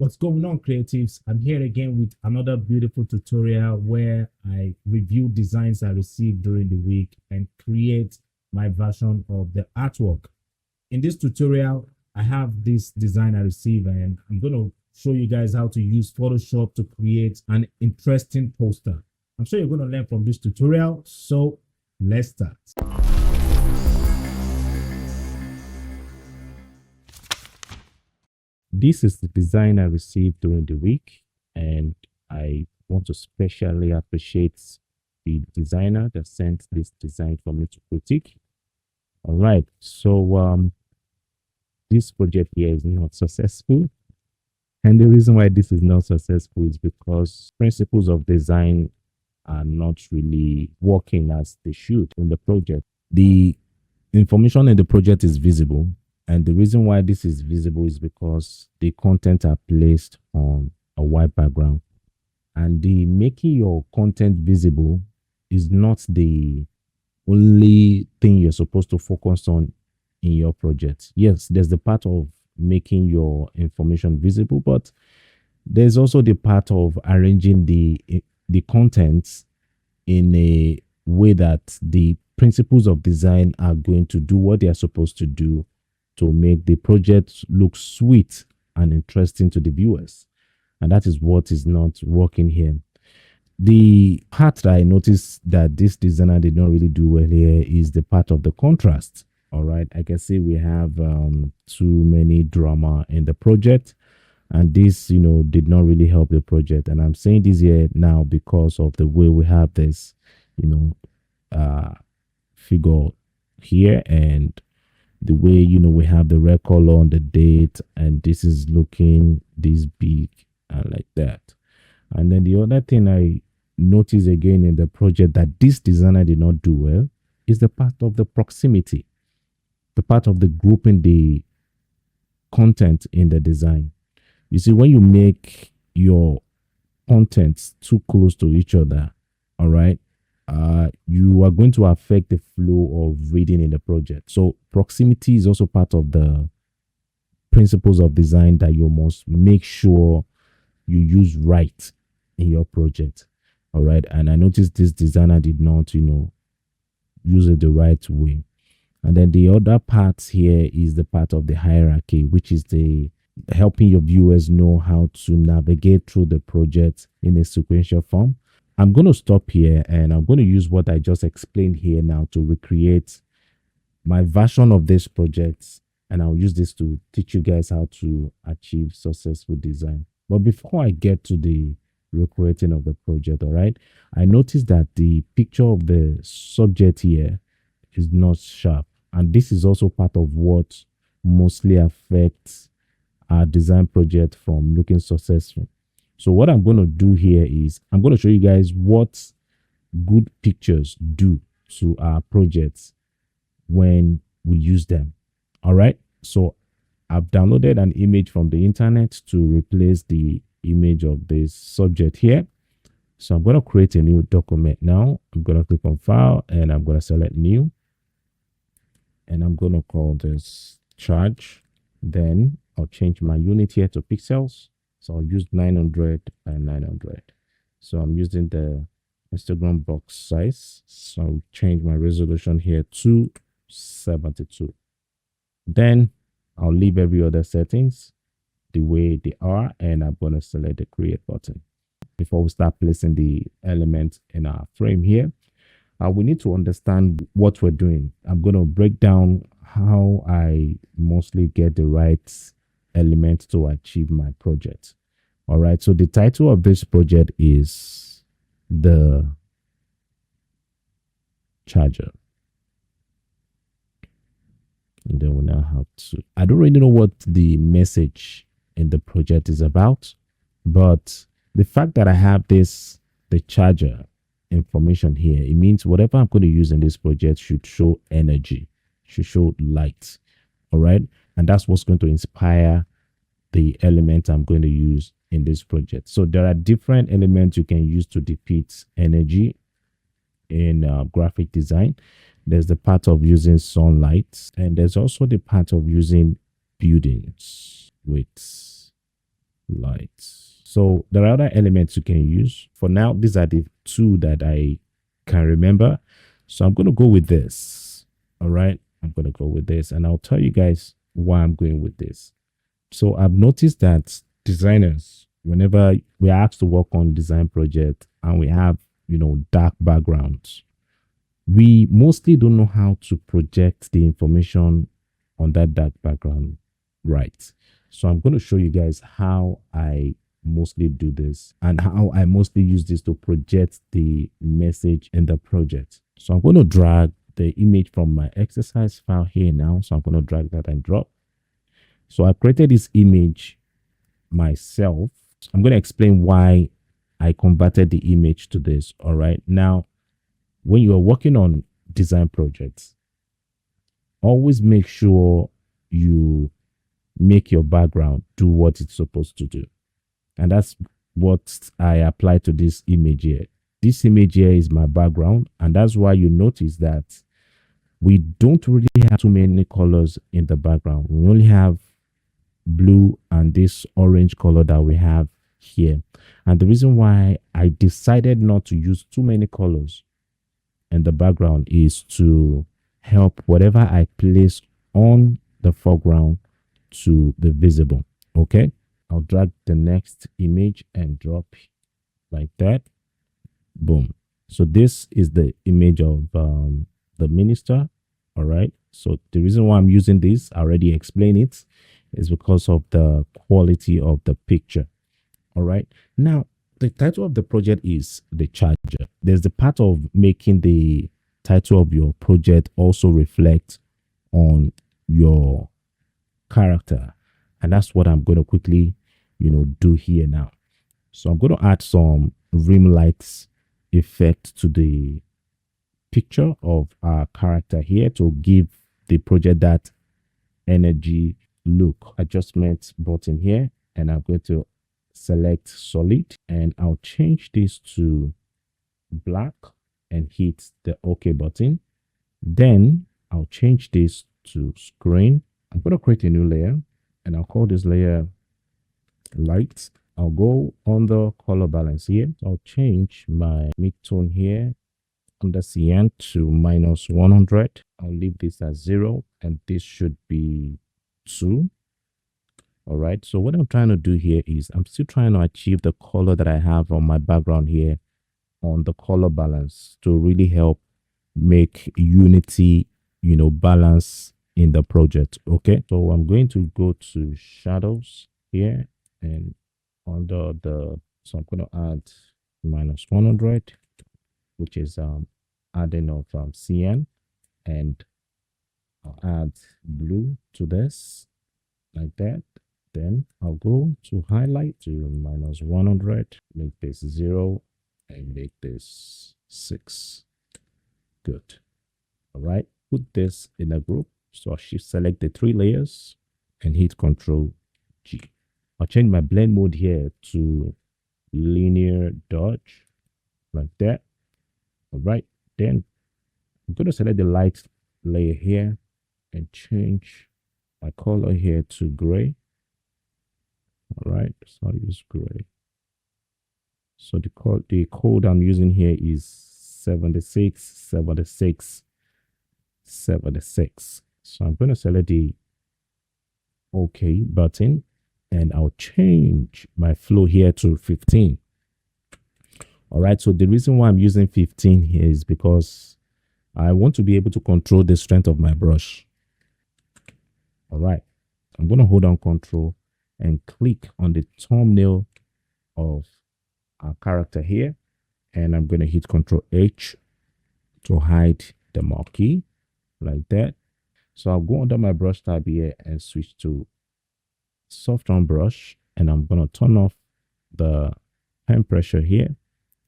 What's going on, creatives? I'm here again with another beautiful tutorial where I review designs I received during the week and create my version of the artwork. In this tutorial, I have this design I received and I'm going to show you guys how to use Photoshop to create an interesting poster. I'm sure you're going to learn from this tutorial, so let's start. This is the design I received during the week, and I want to specially appreciate the designer that sent this design for me to critique. All right, so this project here is not successful, and the reason why this is not successful is because principles of design are not really working as they should in the project. The information in the project is visible, and the reason why this is visible is because the content are placed on a white background, and the making your content visible is not the only thing you're supposed to focus on in your project. Yes, there's the part of making your information visible, but there's also the part of arranging the contents in a way that the principles of design are going to do what they are supposed to do to make the project look sweet and interesting to the viewers. And that is what is not working here. The part that I noticed that this designer did not really do well here is the part of the contrast. All right, I can see we have too many drama in the project, and this did not really help the project. And I'm saying this here now because of the way we have this figure here, and the way we have the red color on the date, and this is looking this big and like that. And then the other thing I notice again in the project that this designer did not do well is the part of the proximity, the part of the grouping the content in the design. You see, when you make your contents too close to each other, all right, you are going to affect the flow of reading in the project. So proximity is also part of the principles of design that you must make sure you use right in your project. All right. And I noticed this designer did not, use it the right way. And then the other part here is the part of the hierarchy, which is the helping your viewers know how to navigate through the project in a sequential form. I'm going to stop here, and I'm going to use what I just explained here now to recreate my version of this project, and I'll use this to teach you guys how to achieve successful design. But before I get to the recreating of the project, all right, I noticed that the picture of the subject here is not sharp, and this is also part of what mostly affects our design project from looking successful. So what I'm going to do here is I'm going to show you guys what good pictures do to our projects when we use them. All right. So I've downloaded an image from the internet to replace the image of this subject here. So I'm going to create a new document now. I'm going to click on File, and I'm going to select New. And I'm going to call this Charge. Then I'll change my unit here to pixels. So I'll use 900 by 900. So I'm using the Instagram box size. So I'll change my resolution here to 72. Then I'll leave every other settings the way they are, and I'm going to select the create button. Before we start placing the element in our frame here, we need to understand what we're doing. I'm going to break down how I mostly get the right element to achieve my project. All right, so the title of this project is the charger. And then we now have to, I don't really know what the message in the project is about, but the fact that I have the charger information here, it means whatever I'm going to use in this project should show energy, should show light. All right, and that's what's going to inspire the element I'm going to use in this project. So there are different elements you can use to depict energy in graphic design. There's the part of using sunlight, and there's also the part of using buildings with lights. So there are other elements you can use. For now, these are the two that I can remember. So I'm going to go with this. All right. I'm going to go with this and I'll tell you guys why I'm going with this. So I've noticed that designers, whenever we are asked to work on design project and we have, dark backgrounds, we mostly don't know how to project the information on that dark background right. So I'm going to show you guys how I mostly do this and how I mostly use this to project the message in the project. So I'm going to drag the image from my exercise file here now. So I'm going to drag that and drop. So I created this image myself. I'm going to explain why I converted the image to this. All right. Now, when you are working on design projects, always make sure you make your background do what it's supposed to do. And that's what I apply to this image here. This image here is my background. And that's why you notice that we don't really have too many colors in the background. We only have blue and this orange color that we have here. And the reason why I decided not to use too many colors in the background is to help whatever I place on the foreground to be visible. Okay, I'll drag the next image and drop like that. Boom. So this is the image of the minister. All right. So the reason why I'm using this, I already explained it, is because of the quality of the picture. All right. Now, the title of the project is The Charger. There's the part of making the title of your project also reflect on your character. And that's what I'm going to quickly, do here now. So I'm going to add some rim lights effect to the picture of our character here to give the project that energy look. Adjustment button here, and I'm going to select solid and I'll change this to black and hit the OK button. Then I'll change this to screen. I'm going to create a new layer and I'll call this layer light. I'll go on the color balance here. I'll change my midtone here under cyan to -100. I'll leave this as 0 and this should be 2. All right. So what I'm trying to do here is I'm still trying to achieve the color that I have on my background here on the color balance to really help make unity, balance in the project. Okay. So I'm going to go to shadows here and under so I'm going to add -100, which is adding of cyan, and I'll add blue to this like that. Then I'll go to highlight to -100, make this 0 and make this 6. Good. All right, put this in a group. So I should select the 3 layers and hit Control G. I'll change my blend mode here to linear dodge like that. All right, then I'm going to select the light layer here and change my color here to gray. All right, so I'll use gray. So the code I'm using here is 76 76 76. So I'm going to select the OK button and I'll change my flow here to 15. All right, so the reason why I'm using 15 here is because I want to be able to control the strength of my brush. All right, I'm going to hold down Control and click on the thumbnail of our character here, and I'm going to hit Control H to hide the marquee like that. So I'll go under my brush tab here and switch to soft on brush, and I'm going to turn off the pen pressure here.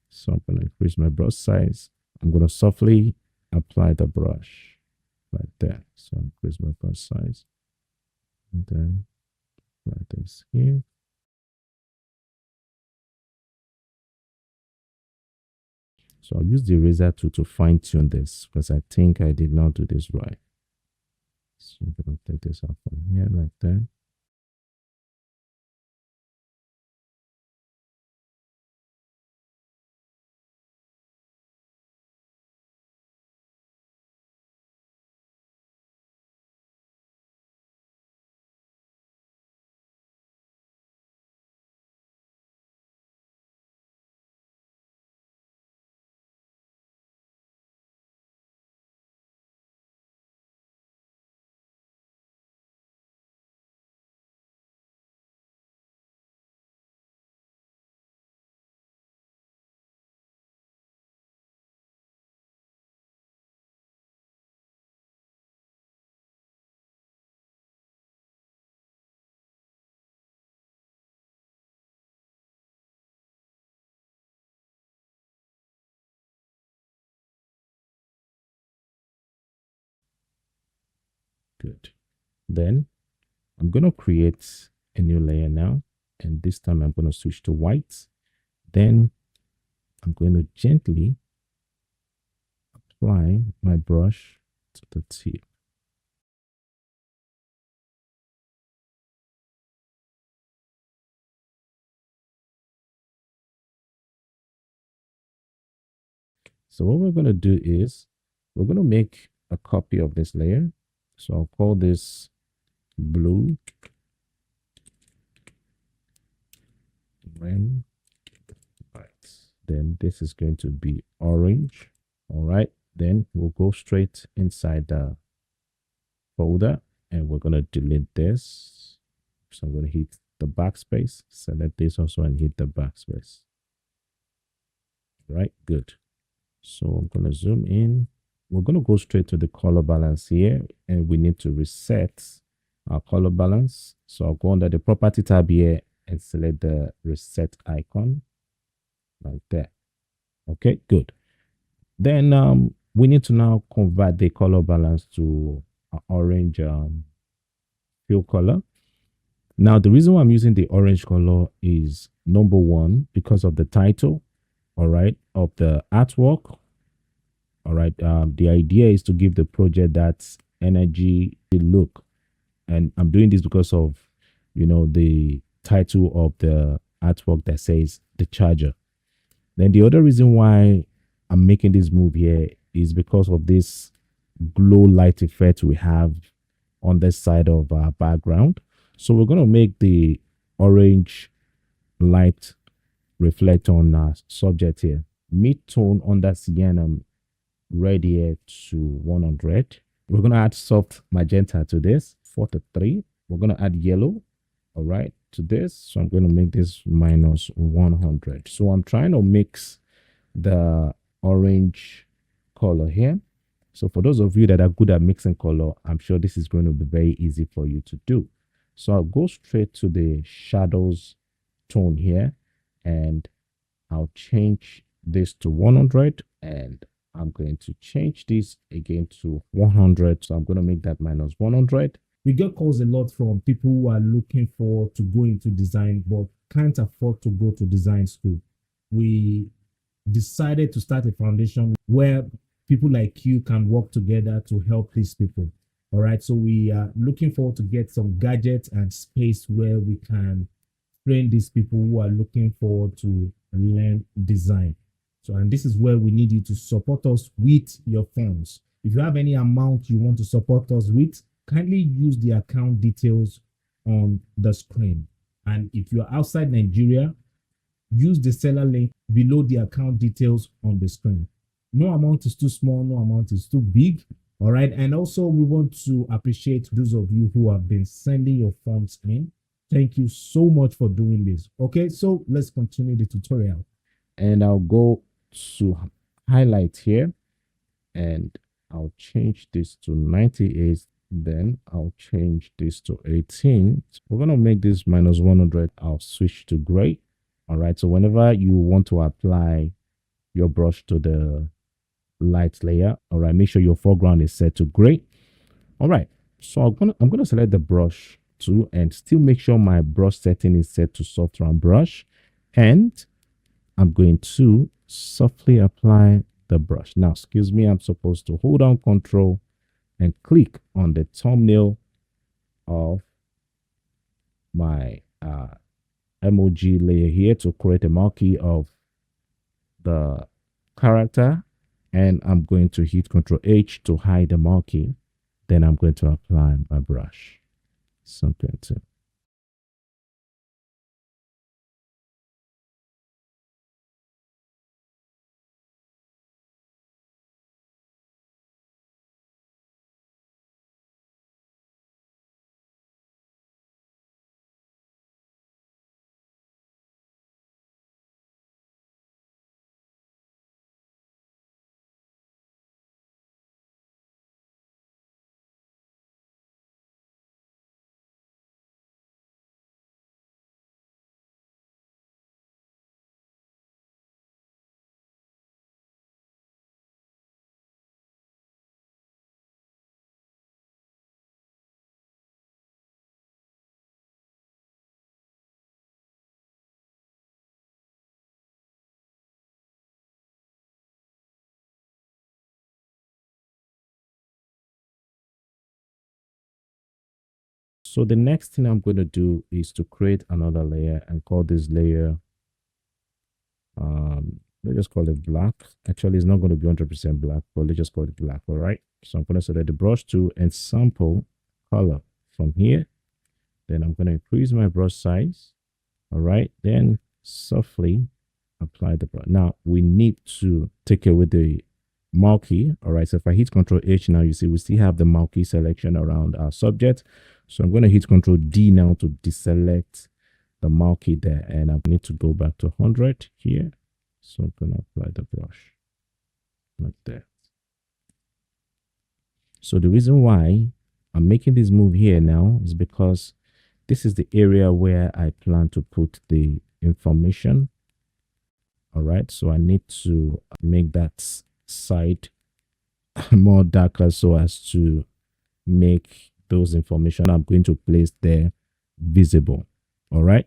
So I'm going to increase my brush size. I'm going to softly apply the brush like that. So increase my brush size and then like this here. So I'll use the eraser tool to fine tune this because I think I did not do this right. So I'm going to take this out from here like that. Good. Then I'm going to create a new layer now. And this time I'm going to switch to white. Then I'm going to gently apply my brush to the tip. So what we're going to do is we're going to make a copy of this layer. So I'll call this blue when white. Then this is going to be orange. All right. Then we'll go straight inside the folder and we're going to delete this. So I'm going to hit the backspace, select this also and hit the backspace. Right. Good. So I'm going to zoom in. We're going to go straight to the color balance here and we need to reset our color balance. So I'll go under the property tab here and select the reset icon like that. Okay, good. Then we need to now convert the color balance to orange fill color. Now, the reason why I'm using the orange color is number one, because of the title, all right, of the artwork. All right. The idea is to give the project that energy look. And I'm doing this because of, the title of the artwork that says the charger. Then the other reason why I'm making this move here is because of this glow light effect we have on this side of our background. So we're going to make the orange light reflect on our subject here. Mid-tone under sienna red here to 100. We're going to add soft magenta to this, 4 to 3. We're going to add yellow, all right, to this. So I'm going to make this minus 100. So I'm trying to mix the orange color here. So for those of you that are good at mixing color, I'm sure this is going to be very easy for you to do. So I'll go straight to the shadows tone here and I'll change this to 100 and I'm going to change this again to 100. So I'm going to make that minus 100. We get calls a lot from people who are looking for to go into design but can't afford to go to design school. We decided to start a foundation where people like you can work together to help these people. All right. So we are looking forward to get some gadgets and space where we can train these people who are looking forward to learn design. So, and this is where we need you to support us with your funds. If you have any amount you want to support us with, kindly use the account details on the screen. And if you're outside Nigeria, use the seller link below the account details on the screen. No amount is too small, no amount is too big. All right. And also, we want to appreciate those of you who have been sending your funds in. Thank you so much for doing this. Okay, so let's continue the tutorial. And I'll go to highlight here and I'll change this to 98. Then I'll change this to 18. We're going to make this minus 100. I'll switch to gray. All right. So whenever you want to apply your brush to the light layer, all right, make sure your foreground is set to gray. All right. So I'm gonna select the brush tool and still make sure my brush setting is set to soft round brush. And I'm going to softly apply the brush. Now, excuse me, I'm supposed to hold down Control and click on the thumbnail of my emoji layer here to create a marquee of the character. And I'm going to hit Control H to hide the marquee. Then I'm going to apply my brush. So I'm going to So the next thing I'm going to do is to create another layer and call this layer, let's just call it black. Actually, it's not going to be 100% black, but let's just call it black. All right. So I'm going to select the brush tool and sample color from here. Then I'm going to increase my brush size. All right. Then softly apply the brush. Now we need to take away the marquee. All right. So if I hit Control H now, you see we still have the marquee selection around our subject. So I'm going to hit Control D now to deselect the marquee there, and I need to go back to 100 here. So I'm going to apply the brush like that. So the reason why I'm making this move here now is because this is the area where I plan to put the information. All right. So I need to make that side more darker so as to make those information I'm going to place there visible. All right.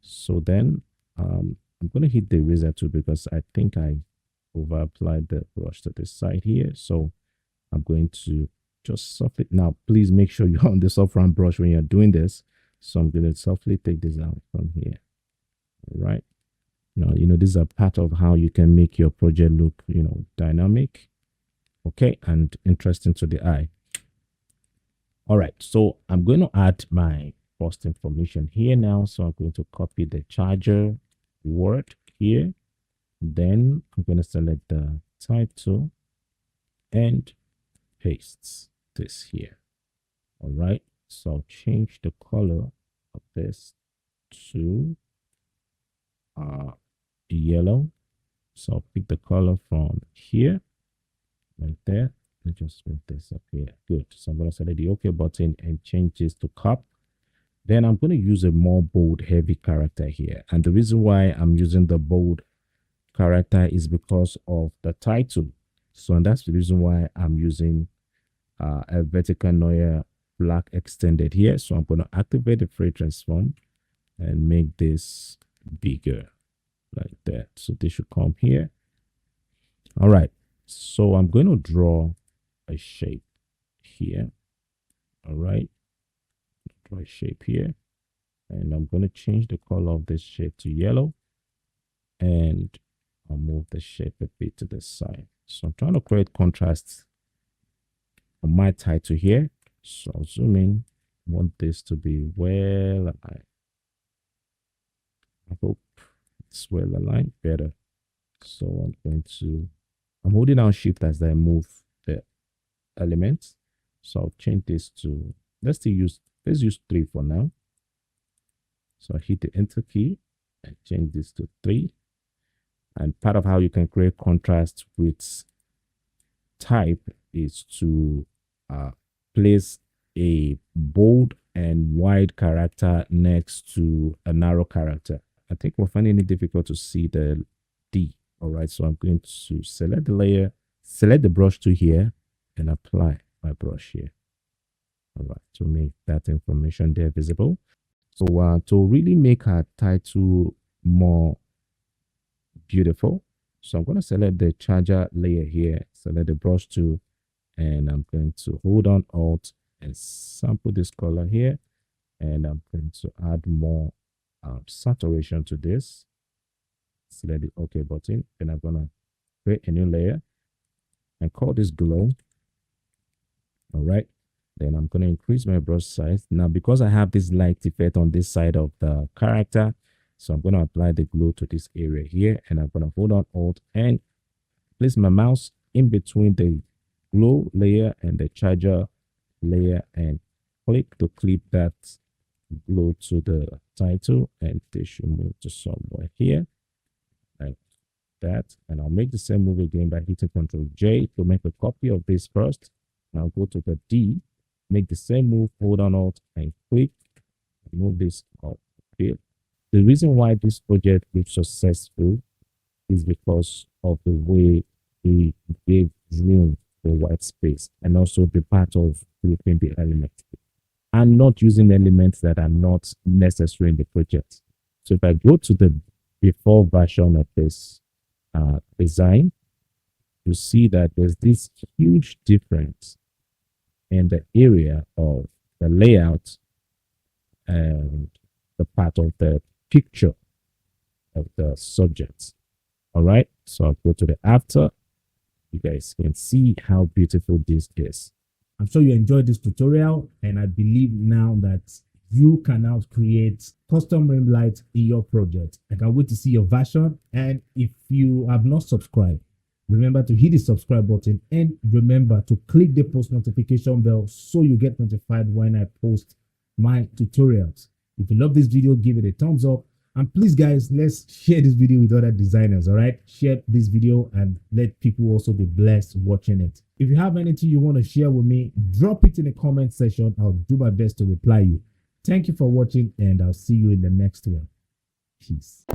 So then I'm going to hit the eraser tool because I think I over applied the brush to this side here. So I'm going to just softly, now please make sure you're on the soft round brush when you're doing this. So I'm going to softly take this out from here. All right. Now, this is a part of how you can make your project look, dynamic, okay, and interesting to the eye. All right. So I'm going to add my first information here now. So I'm going to copy the charger word here. Then I'm going to select the title and paste this here. All right. So I'll change the color of this to yellow. So I'll pick the color from here, right there. Let's just move this up here. Good. So I'm going to select the OK button and change this to cup. Then I'm going to use a more bold, heavy character here. And the reason why I'm using the bold character is because of the title. So and that's the reason why I'm using a vertical noir black extended here. So I'm going to activate the free transform and make this bigger like that. So this should come here. All right. So I'm going to draw a shape here. All right. Draw a shape here. And I'm going to change the color of this shape to yellow. And I'll move the shape a bit to the side. So I'm trying to create contrast on my title here. So I'll zoom in. I want this to be well aligned. I hope it's well aligned better. So I'm holding down shift as I move the elements. So I'll change this to, let's use 3 for now. So I hit the enter key and change this to 3. And part of how you can create contrast with type is to place a bold and wide character next to a narrow character. I think we're finding it difficult to see the D. All right, so I'm going to select the layer, select the brush tool here, and apply my brush here. All right, to make that information there visible. So to really make our title more beautiful, so I'm going to select the charger layer here, select the brush tool, and I'm going to hold on Alt and sample this color here, and I'm going to add more saturation to this. Select the OK button, and I'm going to create a new layer and call this glow. All right. Then I'm going to increase my brush size. Now, because I have this light effect on this side of the character, so I'm going to apply the glow to this area here, and I'm going to hold on Alt and place my mouse in between the glow layer and the charger layer and click to clip that glow to the title, and this should move to somewhere here like that. And I'll make the same move again by hitting Ctrl J to make a copy of this first. Now go to the D, make the same move, hold on Alt and click, move this up here. The reason why this project is successful is because of the way we gave room for white space, and also the part of flipping the elements and not using elements that are not necessary in the project. So if I go to the before version of this design, you see that there's this huge difference in the area of the layout and the part of the picture of the subject. All right. So I'll go to the after. You guys can see how beautiful this is. I'm sure you enjoyed this tutorial, and I believe now that you can now create custom rim lights in your project. I can't wait to see your version. And if you have not subscribed, remember to hit the subscribe button and remember to click the post notification bell so you get notified when I post my tutorials. If you love this video, give it a thumbs up. And please, guys, let's share this video with other designers. All right, share this video and let people also be blessed watching it. If you have anything you want to share with me, drop it in the comment section. I'll do my best to reply you. Thank you for watching, and I'll see you in the next one. Peace.